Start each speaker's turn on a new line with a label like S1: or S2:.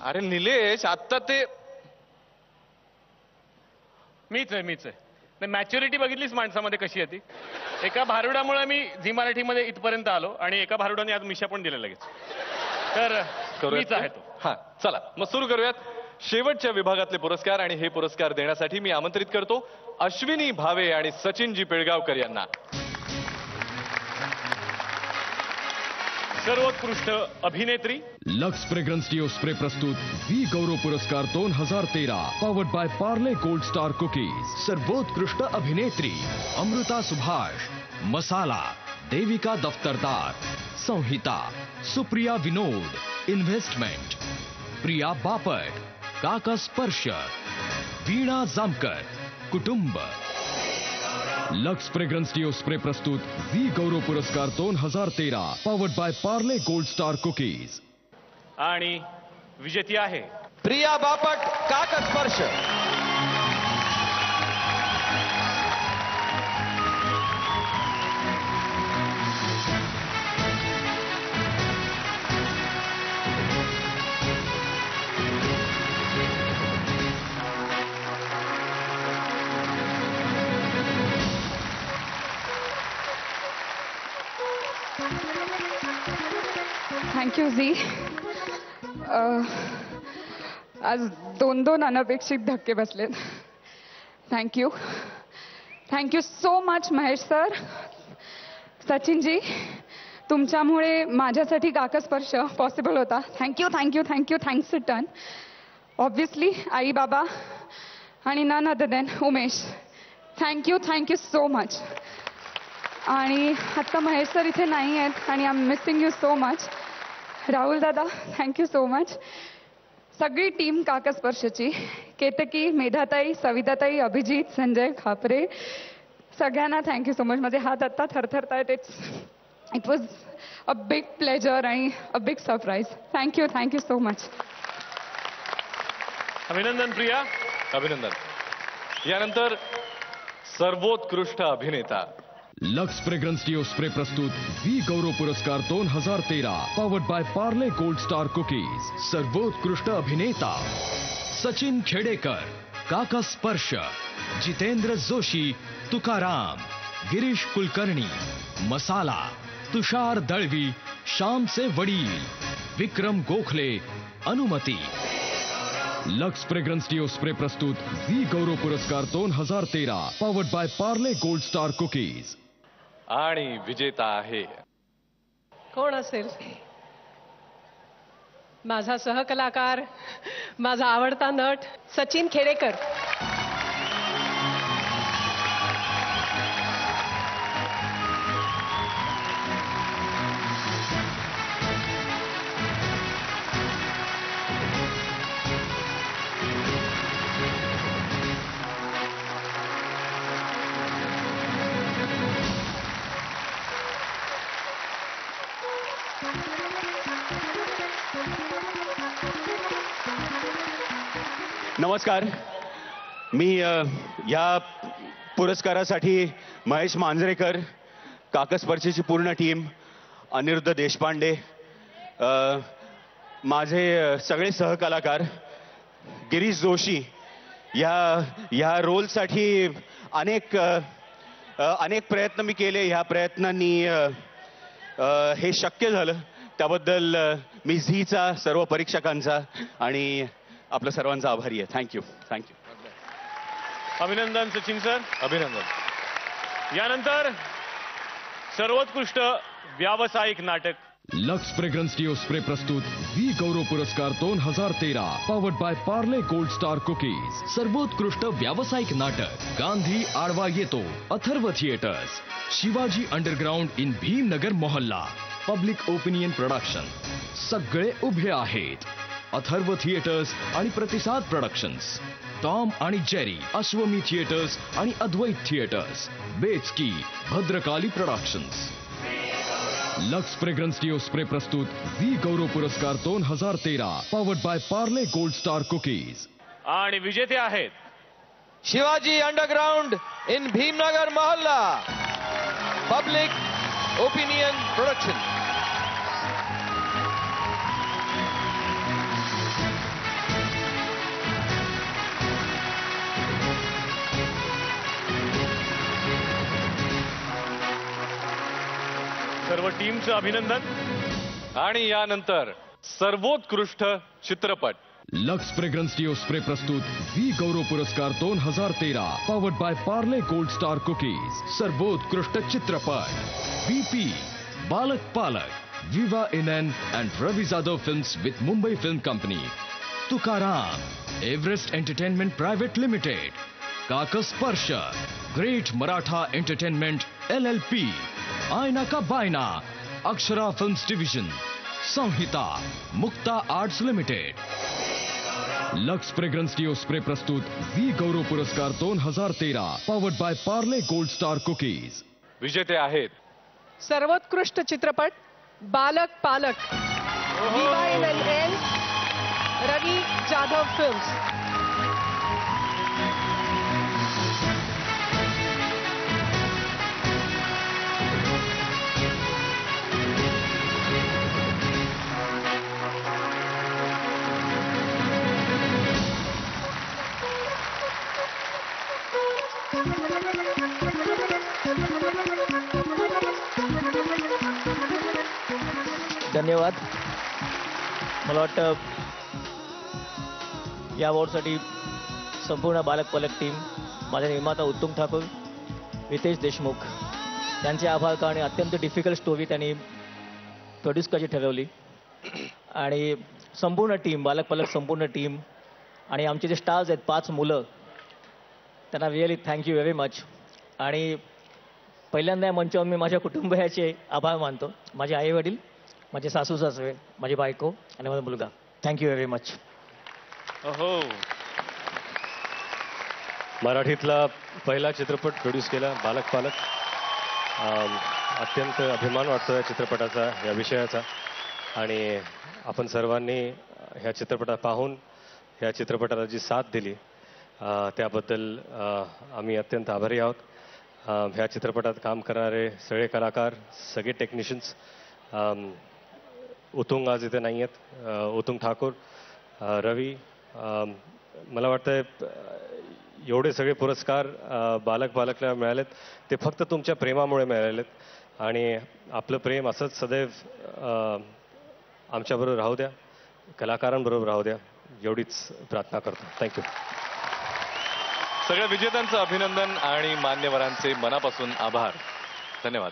S1: अरे निलेश आता ते
S2: मीच आहे मॅच्युरिटी बघितलीस माणसामध्ये कशी आहे ती. एका भारुडामुळे मी झी मराठीमध्ये इथपर्यंत आलो आणि एका भारुडाने आज मिशा पण दिल्या लगेच. तर मीच आहे तो.
S1: हा चला मग सुरू करूयात शेवटच्या विभागातले पुरस्कार. आणि हे पुरस्कार देण्यासाठी मी आमंत्रित करतो अश्विनी भावे आणि सचिनजी पिळगावकर यांना. सर्वोत्कृष्ट अभिनेत्री
S3: लक्स फ्रेग्रन्स डिओ स्प्रे प्रस्तुत वी गौरव पुरस्कार 2013 powered by Parle gold star cookies. सर्वोत्कृष्ट अभिनेत्री Amruta Subhash, Masala, Devika Daftardar, Samhita, Supriya Vinod, investment, Priya Bapat, Kaka Sparsh, Veena Jamkar, Kutumb. Lux fragrance deo spray प्रस्तुत वी गौरव पुरस्कार 2013 powered by Parle gold star cookies.
S2: आणि विजेती आहे
S1: प्रिया बापट, काका स्पर्श.
S4: थँक्यू झी. आज दोन अनपेक्षित धक्के बसलेत. Thank you so much Mahesh sir. Sachinji, तुमच्यामुळे माझ्यासाठी काकस्पर्श पॉसिबल होता. Thank you thanks a ton. Obviously आई बाबा आणि none other than Umesh. Thank you so much. आणि आत्ता महेश सर इथे नाही आहेत आणि I am missing you so much. Rahul दादा, थँक्यू सो मच. सगळी टीम काकस्पर्शची, केतकी, मेधाताई, सविताताई, अभिजित, संजय, खापरे, सगळ्यांना थँक्यू सो मच. माझे हात आत्ता थरथरतायत. It was a big pleasure आणि a big surprise. Thank you so much.
S2: अभिनंदन प्रिया.
S1: अभिनंदन. यानंतर सर्वोत्कृष्ट अभिनेता
S3: लक्स फ्रेग्रन्स डिओ स्प्रे प्रस्तुत वी गौरव पुरस्कार 2013 powered by Parle gold star cookies. सर्वोत्कृष्ट अभिनेता सचिन खेडेकर, काका स्पर्श, जितेंद्र जोशी, तुकाराम, गिरीश कुलकर्णी, मसाला, तुषार दळवी, श्यामचे वडील, विक्रम गोखले, अनुमती. लक्स फ्रेग्रन्स डिओ स्प्रे प्रस्तुत वी गौरव पुरस्कार 2013 powered by Parle gold star cookies.
S1: आणि विजेता आहे
S5: कोण असेल? माझा सहकलाकार, माझा आवडता नट सचिन खेडेकर.
S6: नमस्कार. मी या पुरस्कारासाठी महेश मांजरेकर, काकस्पर्शेची पूर्ण टीम, अनिरुद्ध देशपांडे, माझे सगळे सहकलाकार, गिरीश जोशी, या रोलसाठी अनेक प्रयत्न मी केले. ह्या प्रयत्नांनी हे शक्य झालं. त्याबद्दल मी झीचा, सर्व परीक्षकांचा आणि आपल्या सर्वांचा आभारी आहे. थँक्यू.
S2: अभिनंदन सचिन सर.
S1: अभिनंदन.
S2: यानंतर सर्वोत्कृष्ट व्यावसायिक नाटक
S3: लक्स फ्रेग्रन्स डिओ स्प्रे प्रस्तुत वी गौरव पुरस्कार 2013 powered by Parle gold star cookies. सर्वोत्कृष्ट व्यावसायिक नाटक Gandhi Aadva Yeto, Atharva theatres, Shivaji underground in Bhimnagar Mohalla, public opinion production. सगळे उभे आहेत. अथर्व थिएटर्स आणि प्रतिसाद प्रोडक्शन्स, टॉम आणि जेरी, अश्वमी थिएटर्स आणि Advait theatres, Bechki, Bhadrakali productions. Lux fragrance deo spray प्रस्तुत वी गौरव पुरस्कार 2013 powered by Parle gold star cookies.
S2: आणि विजेते आहेत
S1: Shivaji underground in Bhimnagar Mohalla, public opinion production.
S2: सर्व टीमचं अभिनंदन.
S1: आणि यानंतर सर्वोत्कृष्ट चित्रपट.
S3: लक्स फ्रेग्रन्स डिओ स्प्रे प्रस्तुत वी गौरव पुरस्कार 2013 powered by Parle gold star cookies. सर्वोत्कृष्ट चित्रपट BP, Balak Palak, Viva Inen and Ravi Jadhav films with Mumbai film company, Tukaram, Everest entertainment private limited, Kaksparsh, great Maratha entertainment LLP, Aayna Ka Bayna, Akshara films division, Sanhita, Mukta arts limited. Lux fragrance deo spray प्रस्तुत वी गौरव पुरस्कार 2013 powered by Parle gold star cookies.
S1: विजेते आहेत
S5: सर्वोत्कृष्ट चित्रपट बालक पालक, VYNN, रवी जाधव फिल्म्स.
S7: धन्यवाद. मला वाटतं या अवॉर्डसाठी संपूर्ण बालक पालक टीम, माझे निर्माता उत्तम ठाकूर, रितेश देशमुख त्यांचे आभार. कारण अत्यंत डिफिकल्ट स्टोरी त्यांनी प्रोड्यूस करायची ठरवली. आणि संपूर्ण टीम, बालक पालक संपूर्ण टीम आणि आमचे जे स्टार्स आहेत 5 मुलं, त्यांना रिअली थँक्यू व्हेरी मच. आणि पहिल्यांदा या मंचावर मी माझ्या कुटुंबियाचे आभार मानतो. माझे आई वडील, माझे सासू सासरे, माझी बायको आणि माझा मुलगा. Thank you very much.
S1: हो.
S8: मराठीतला पहिला चित्रपट प्रोड्यूस केला बालक पालक. अत्यंत अभिमान वाटतो या चित्रपटाचा, या विषयाचा. आणि आपण सर्वांनी ह्या चित्रपटात पाहून ह्या चित्रपटाला जी साथ दिली त्याबद्दल आम्ही अत्यंत आभारी आहोत. ह्या चित्रपटात काम करणारे सगळे कलाकार, सगळे टेक्निशियन्स, उतुंग आज इथे नाही आहेत, उतुंग ठाकूर, रवी, मला वाटतं एवढे सगळे पुरस्कार बालक पालकला मिळालेत ते फक्त तुमच्या प्रेमामुळे मिळालेत. आणि आपलं प्रेम असंच सदैव आमच्याबरोबर राहू द्या, कलाकारांबरोबर राहू द्या, एवढीच प्रार्थना करतो. थँक्यू.
S1: सगळ्या विजेत्यांचं अभिनंदन आणि मान्यवरांचे मनापासून आभार. धन्यवाद.